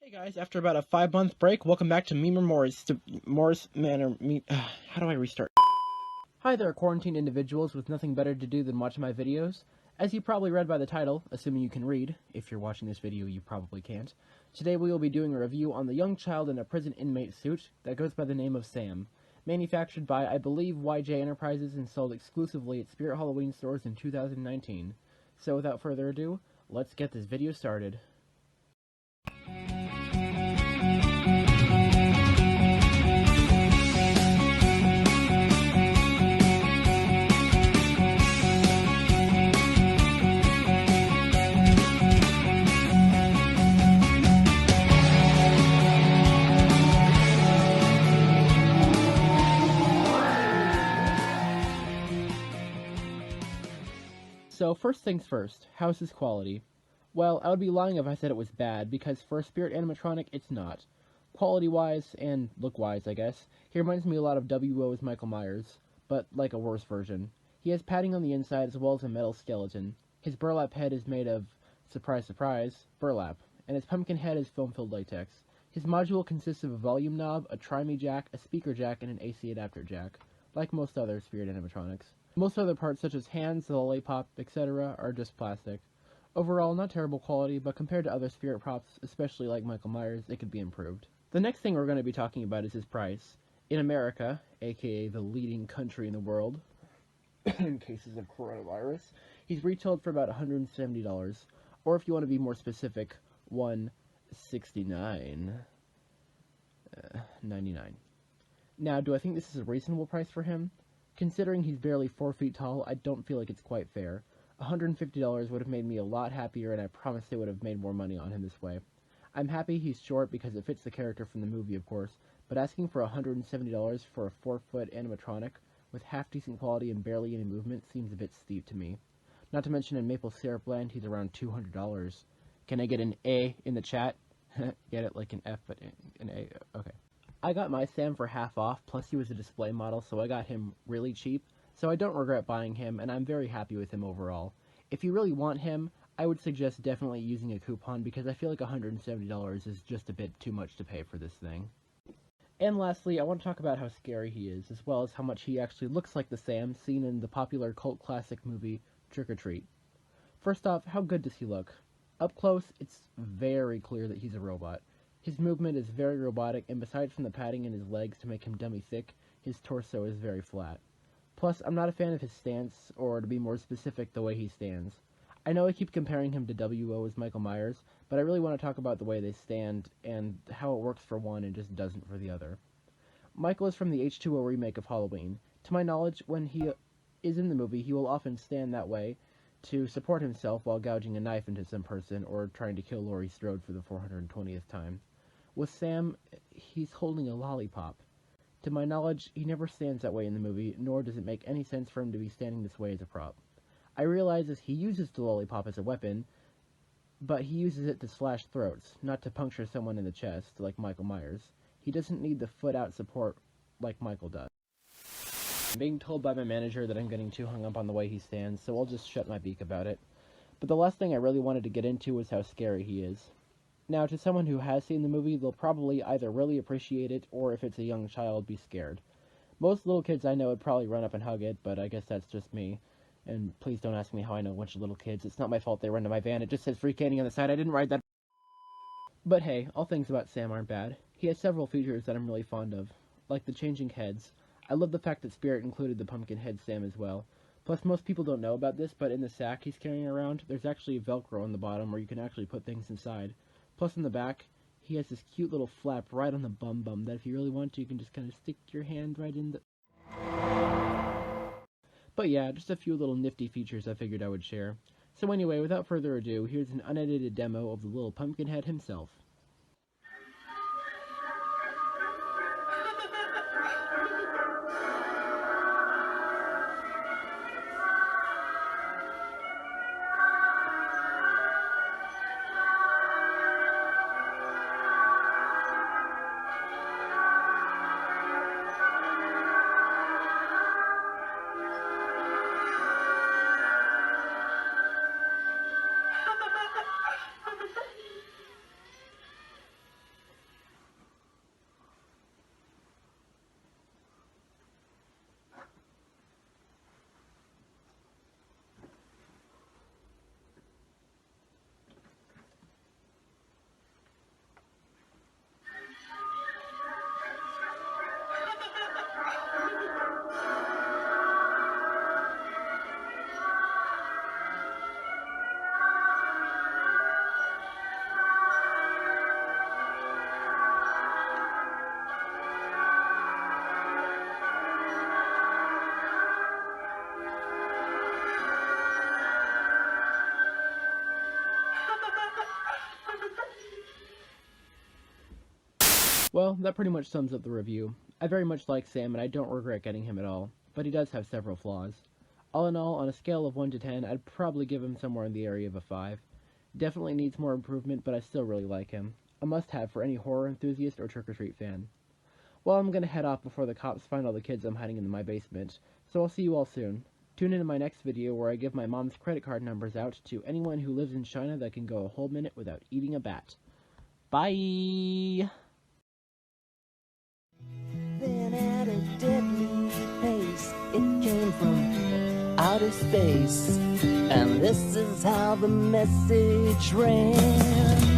Hey guys, after about a 5-month break, welcome back to Meme Morris. Morris Manor. How do I restart? Hi there, quarantined individuals with nothing better to do than watch my videos. As you probably read by the title, assuming you can read, if you're watching this video you probably can't, today we will be doing a review on the young child in a prison inmate suit that goes by the name of Sam. Manufactured by, I believe, YJ Enterprises and sold exclusively at Spirit Halloween stores in 2019. So without further ado, let's get this video started. So first things first, how's his quality? Well, I would be lying if I said it was bad, because for a Spirit animatronic, it's not. Quality-wise, and look-wise, I guess, he reminds me a lot of WO's Michael Myers, but like a worse version. He has padding on the inside as well as a metal skeleton. His burlap head is made of, surprise surprise, burlap, and his pumpkin head is foam-filled latex. His module consists of a volume knob, a tri-me jack, a speaker jack, and an AC adapter jack, like most other Spirit animatronics. Most other parts, such as hands, the lollipop, etc., are just plastic. Overall, not terrible quality, but compared to other Spirit props, especially like Michael Myers, it could be improved. The next thing we're going to be talking about is his price. In America, aka the leading country in the world, in cases of coronavirus, he's retailed for about $170, or if you want to be more specific, $169.99. Now, do I think this is a reasonable price for him? Considering he's barely 4 feet tall, I don't feel like it's quite fair. $150 would have made me a lot happier, and I promise they would have made more money on him this way. I'm happy he's short because it fits the character from the movie, of course, but asking for $170 for a 4-foot animatronic with half-decent quality and barely any movement seems a bit steep to me. Not to mention in Maple Syrup Land, he's around $200. Can I get an A in the chat? Get it like an F, but an A? Okay. I got my Sam for half off, plus he was a display model, so I got him really cheap, so I don't regret buying him, and I'm very happy with him overall. If you really want him, I would suggest definitely using a coupon, because I feel like $170 is just a bit too much to pay for this thing. And lastly, I want to talk about how scary he is, as well as how much he actually looks like the Sam seen in the popular cult classic movie Trick or Treat. First off, how good does he look? Up close, it's very clear that he's a robot. His movement is very robotic, and besides from the padding in his legs to make him dummy thick, his torso is very flat. Plus, I'm not a fan of his stance, or to be more specific, the way he stands. I know I keep comparing him to WO as Michael Myers, but I really want to talk about the way they stand, and how it works for one and just doesn't for the other. Michael is from the H2O remake of Halloween. To my knowledge, when he is in the movie, he will often stand that way to support himself while gouging a knife into some person, or trying to kill Laurie Strode for the 420th time. With Sam, he's holding a lollipop. To my knowledge, he never stands that way in the movie, nor does it make any sense for him to be standing this way as a prop. I realize that he uses the lollipop as a weapon, but he uses it to slash throats, not to puncture someone in the chest, like Michael Myers. He doesn't need the foot-out support like Michael does. I'm being told by my manager that I'm getting too hung up on the way he stands, so I'll just shut my beak about it. But the last thing I really wanted to get into was how scary he is. Now, to someone who has seen the movie, they'll probably either really appreciate it, or if it's a young child, be scared. Most little kids I know would probably run up and hug it, but I guess that's just me. And please don't ask me how I know a bunch of little kids. It's not my fault they run to my van. It just says free candy on the side. I didn't write that. But hey, all things about Sam aren't bad. He has several features that I'm really fond of, like the changing heads. I love the fact that Spirit included the pumpkin head Sam as well. Plus, most people don't know about this, but in the sack he's carrying around, there's actually Velcro on the bottom where you can actually put things inside. Plus, in the back, he has this cute little flap right on the bum that if you really want to, you can just kind of stick your hand right in the... But yeah, just a few little nifty features I figured I would share. So anyway, without further ado, here's an unedited demo of the little Pumpkinhead himself. Well, that pretty much sums up the review. I very much like Sam and I don't regret getting him at all, but he does have several flaws. All in all, on a scale of 1 to 10, I'd probably give him somewhere in the area of a 5. Definitely needs more improvement, but I still really like him. A must-have for any horror enthusiast or trick-or-treat fan. Well, I'm gonna head off before the cops find all the kids I'm hiding in my basement, so I'll see you all soon. Tune in to my next video where I give my mom's credit card numbers out to anyone who lives in China that can go a whole minute without eating a bat. Bye! Then at a deadly pace, it came from outer space, and this is how the message ran.